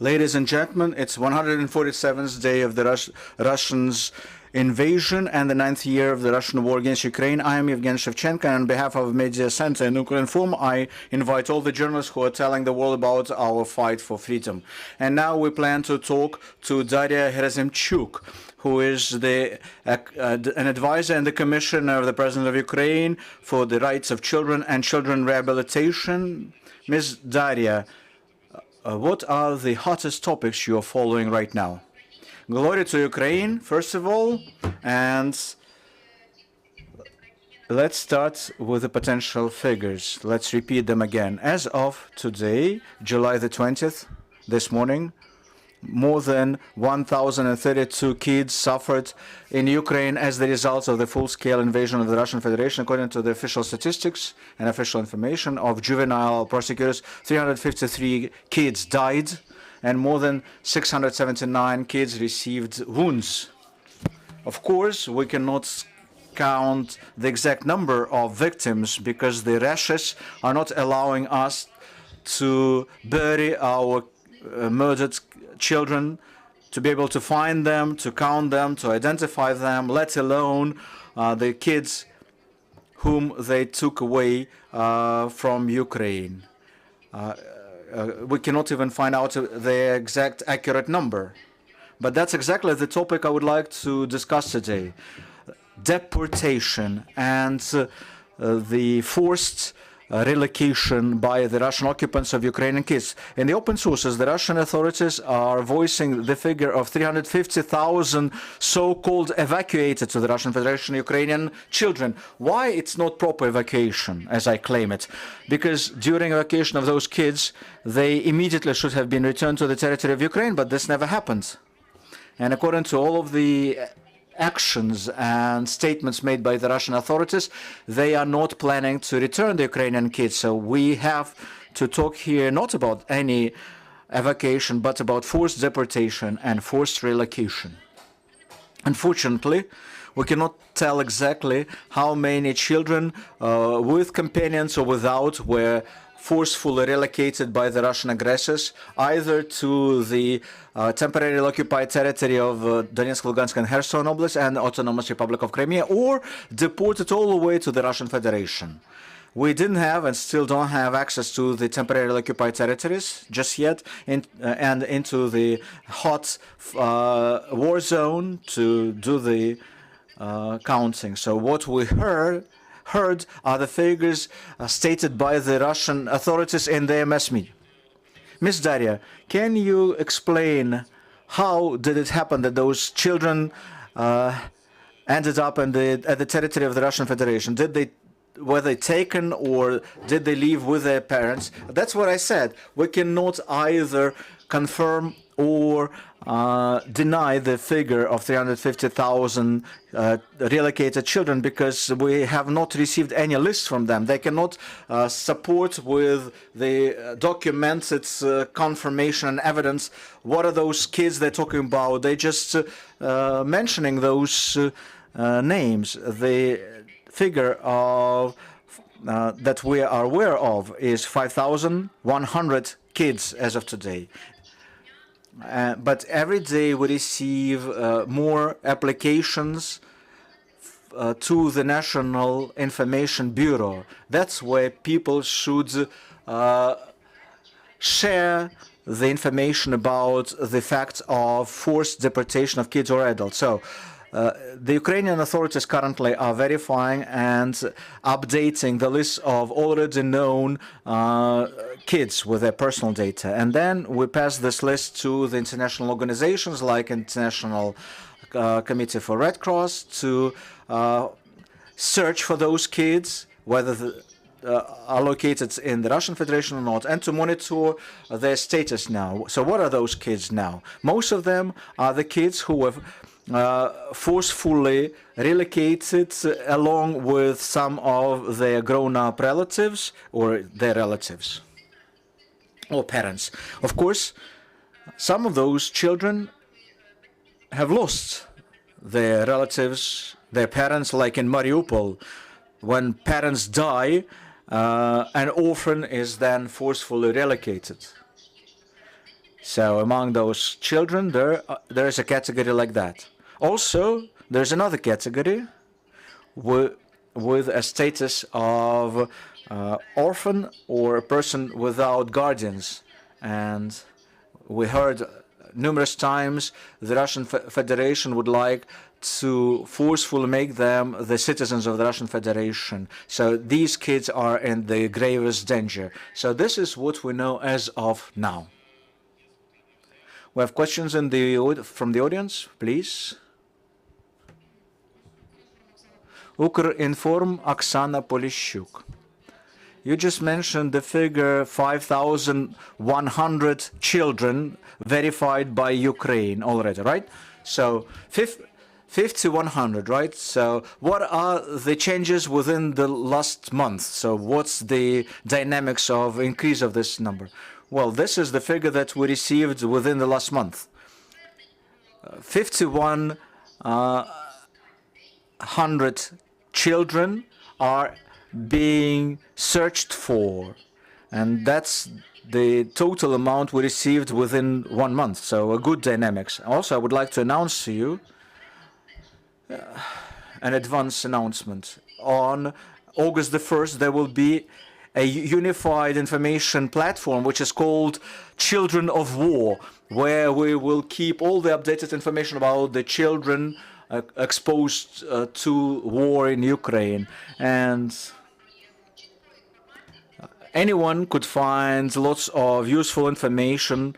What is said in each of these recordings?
Ladies and gentlemen, it's 147th day of the Russians' invasion and the 9th year of the Russian war against Ukraine. I am Evgeny Shevchenko, and on behalf of Media Center and Ukrinform, I invite all the journalists who are telling the world about our fight for freedom. And now we plan to talk to Darya Gerasimchuk, who is an advisor and the commissioner of the President of Ukraine for the rights of children and children rehabilitation. Ms. Darya, what are the hottest topics you are following right now? Glory to Ukraine, first of all, and let's start with the potential figures. Let's repeat them again. As of today, July the 20th, this morning, more than 1,032 kids suffered in Ukraine as the result of the full-scale invasion of the Russian Federation. According to the official statistics and official information of juvenile prosecutors, 353 kids died and more than 679 kids received wounds. Of course, we cannot count the exact number of victims because the rashes are not allowing us to bury our murdered children, to be able to find them, to count them, to identify them, let alone the kids whom they took away from Ukraine. We cannot even find out the exact accurate number. But that's exactly the topic I would like to discuss today. Deportation and the forced relocation by the Russian occupants of Ukrainian kids. In the open sources, the Russian authorities are voicing the figure of 350,000 so-called evacuated to the Russian Federation Ukrainian children. Why it's not proper evacuation, as I claim it? Because during evacuation of those kids, they immediately should have been returned to the territory of Ukraine, but this never happened. And according to all of the actions and statements made by the Russian authorities, they are not planning to return the Ukrainian kids. So we have to talk here not about any evacuation, but about forced deportation and forced relocation. Unfortunately, we cannot tell exactly how many children with companions or without were forcefully relocated by the Russian aggressors, either to the temporarily occupied territory of Donetsk, Lugansk, and Kherson Oblast and Autonomous Republic of Crimea, or deported all the way to the Russian Federation. We didn't have and still don't have access to the temporarily occupied territories just yet, and into the hot war zone to do the counting. So what we heard are the figures stated by the Russian authorities in their mass media. Ms. Darya, can you explain how did it happen that those children ended up at the territory of the Russian Federation? Were they taken or did they leave with their parents? That's what I said. We cannot either confirm or deny the figure of 350,000 relocated children because we have not received any list from them. They cannot support with the documented confirmation and evidence what are those kids they're talking about. They're just mentioning those names. The figure of that we are aware of is 5,100 kids as of today. But every day we receive more applications to the National Information Bureau. That's where people should share the information about the fact of forced deportation of kids or adults. So the Ukrainian authorities currently are verifying and updating the list of already known kids with their personal data. And then we pass this list to the international organizations like International Committee for Red Cross to search for those kids, whether are located in the Russian Federation or not, and to monitor their status now. So what are those kids now? Most of them are the kids who have forcefully relocated along with some of their grown-up relatives or their relatives or parents. Of course, some of those children have lost their relatives, their parents, like in Mariupol. When parents die, an orphan is then forcefully relocated. So among those children, there is a category like that. Also, there's another category with a status of orphan or a person without guardians. And we heard numerous times the Russian Federation would like to forcefully make them the citizens of the Russian Federation. So these kids are in the gravest danger. So this is what we know as of now. We have questions from the audience, please. Ukrinform, Oksana Polishchuk. You just mentioned the figure 5,100 children verified by Ukraine already, right? So 5,100, right? So what are the changes within the last month? So what's the dynamics of increase of this number? Well, this is the figure that we received within the last month. 5,100 children are being searched for, and that's the total amount we received within 1 month. So a good dynamics. Also, I would like to announce to you an advance announcement. On August the 1st, there will be a unified information platform which is called Children of War, where we will keep all the updated information about the children exposed to war in Ukraine. And anyone could find lots of useful information,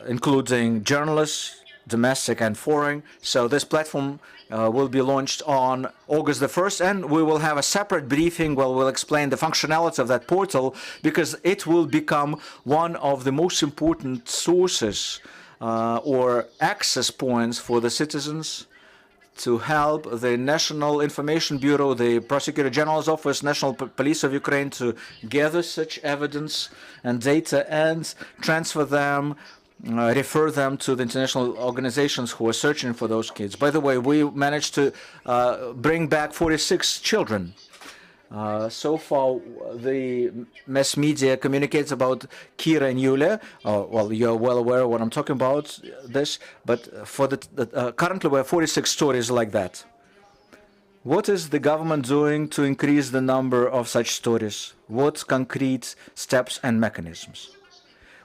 including journalists, domestic and foreign. So this platform will be launched on August the 1st, and we will have a separate briefing where we'll explain the functionality of that portal, because it will become one of the most important sources or access points for the citizens to help the National Information Bureau, the Prosecutor General's Office, National Police of Ukraine to gather such evidence and data and transfer them, refer them to the international organizations who are searching for those kids. By the way, we managed to bring back 46 children. So far, the mass media communicates about Kira and Yulia. Well, you're well aware of what I'm talking about this, but for currently we have 46 stories like that. What is the government doing to increase the number of such stories? What concrete steps and mechanisms?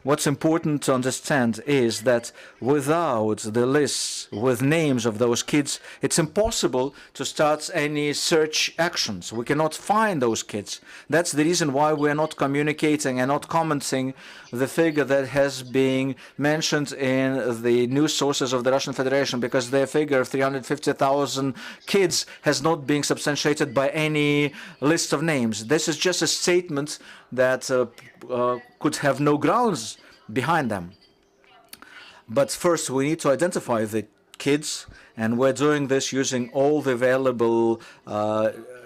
What's important to understand is that without the lists with names of those kids, it's impossible to start any search actions. We cannot find those kids. That's the reason why we're not communicating and not commenting the figure that has been mentioned in the news sources of the Russian Federation, because their figure of 350,000 kids has not been substantiated by any list of names. This is just a statement that could have no grounds behind them. But first, we need to identify the kids, and we're doing this using all the available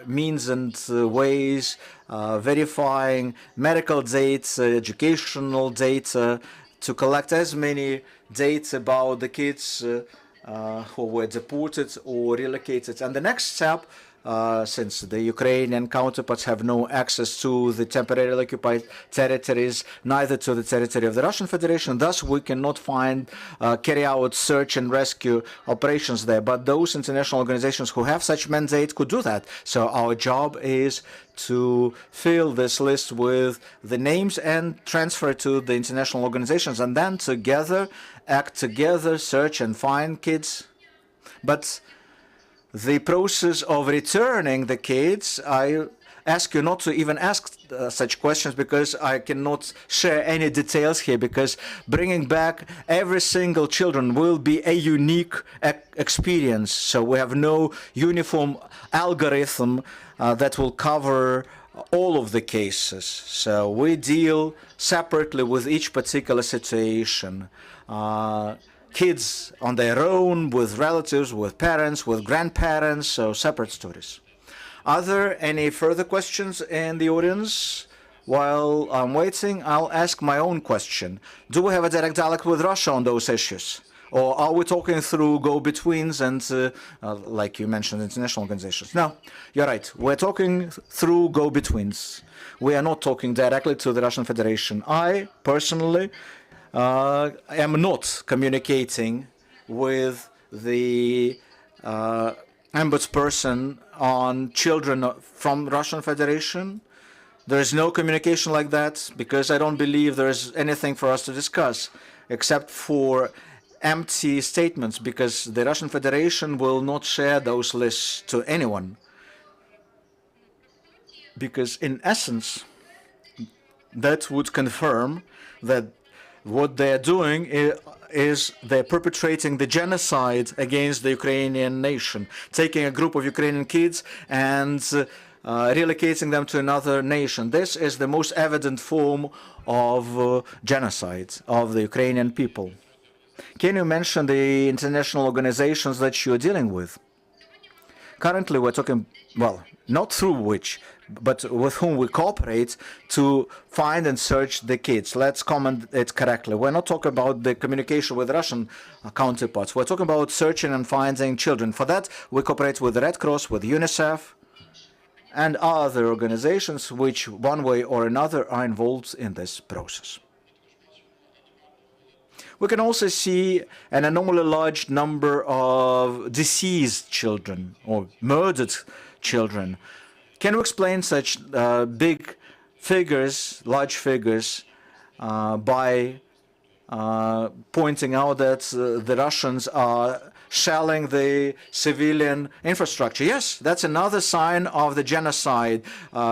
means and ways, verifying medical data, educational data, to collect as many data about the kids who were deported or relocated. And the next step, since the Ukrainian counterparts have no access to the temporarily occupied territories, neither to the territory of the Russian Federation, thus we cannot carry out search and rescue operations there. But those international organizations who have such mandate could do that. So our job is to fill this list with the names and transfer it to the international organizations, and then together, act together, search and find kids. But the process of returning the kids, I ask you not to even ask such questions, because I cannot share any details here, because bringing back every single children will be a unique experience. So we have no uniform algorithm that will cover all of the cases. So we deal separately with each particular situation. Kids on their own, with relatives, with parents, with grandparents, so separate stories. Are there any further questions in the audience? While I'm waiting, I'll ask my own question. Do we have a direct dialogue with Russia on those issues? Or are we talking through go-betweens and, like you mentioned, international organizations? No, you're right. We're talking through go-betweens. We are not talking directly to the Russian Federation. I, personally, am not communicating with the ombudsperson on children from Russian Federation. There is no communication like that because I don't believe there is anything for us to discuss except for empty statements, because the Russian Federation will not share those lists to anyone. Because in essence, that would confirm that what they're doing is they're perpetrating the genocide against the Ukrainian nation, taking a group of Ukrainian kids and relocating them to another nation. This is the most evident form of genocide of the Ukrainian people. Can you mention the international organizations that you're dealing with? Currently, we're talking, well, not through which, but with whom we cooperate to find and search the kids. Let's comment it correctly. We're not talking about the communication with Russian counterparts. We're talking about searching and finding children. For that, we cooperate with the Red Cross, with UNICEF, and other organizations which, one way or another, are involved in this process. We can also see an abnormally large number of deceased children or murdered children. Can you explain such big figures, large figures, by pointing out that the Russians are shelling the civilian infrastructure? Yes, that's another sign of the genocide,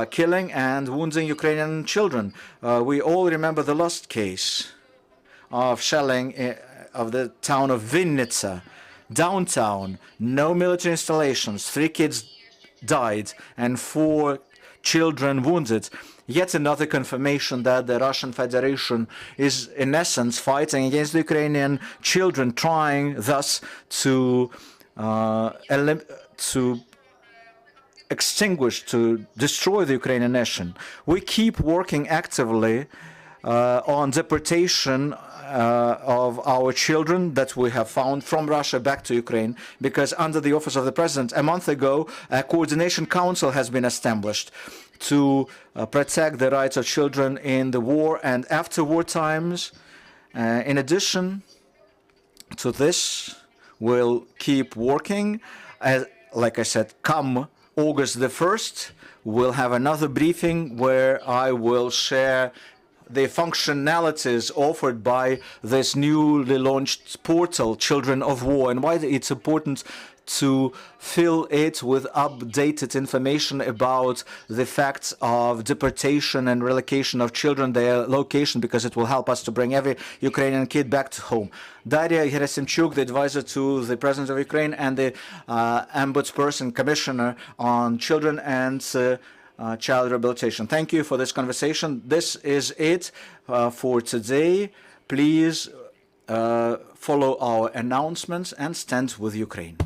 killing and wounding Ukrainian children. We all remember the last case of shelling of the town of Vinnytsia, downtown, no military installations, 3 kids died and 4 children wounded. Yet another confirmation that the Russian Federation is, in essence, fighting against the Ukrainian children, trying thus to extinguish, to destroy the Ukrainian nation. We keep working actively on deportation of our children that we have found from Russia back to Ukraine, because under the office of the president, a month ago, a coordination council has been established to protect the rights of children in the war and after war times. In addition to this, we'll keep working. Like I said, come August the 1st, we'll have another briefing where I will share the functionalities offered by this newly launched portal, Children of War, and why it's important to fill it with updated information about the facts of deportation and relocation of children, their location, because it will help us to bring every Ukrainian kid back to home. Darya Gerasimchuk, the advisor to the President of Ukraine and the Ombudsperson Commissioner on Children and Child Rehabilitation. Thank you for this conversation. This is it for today. Please follow our announcements and stand with Ukraine.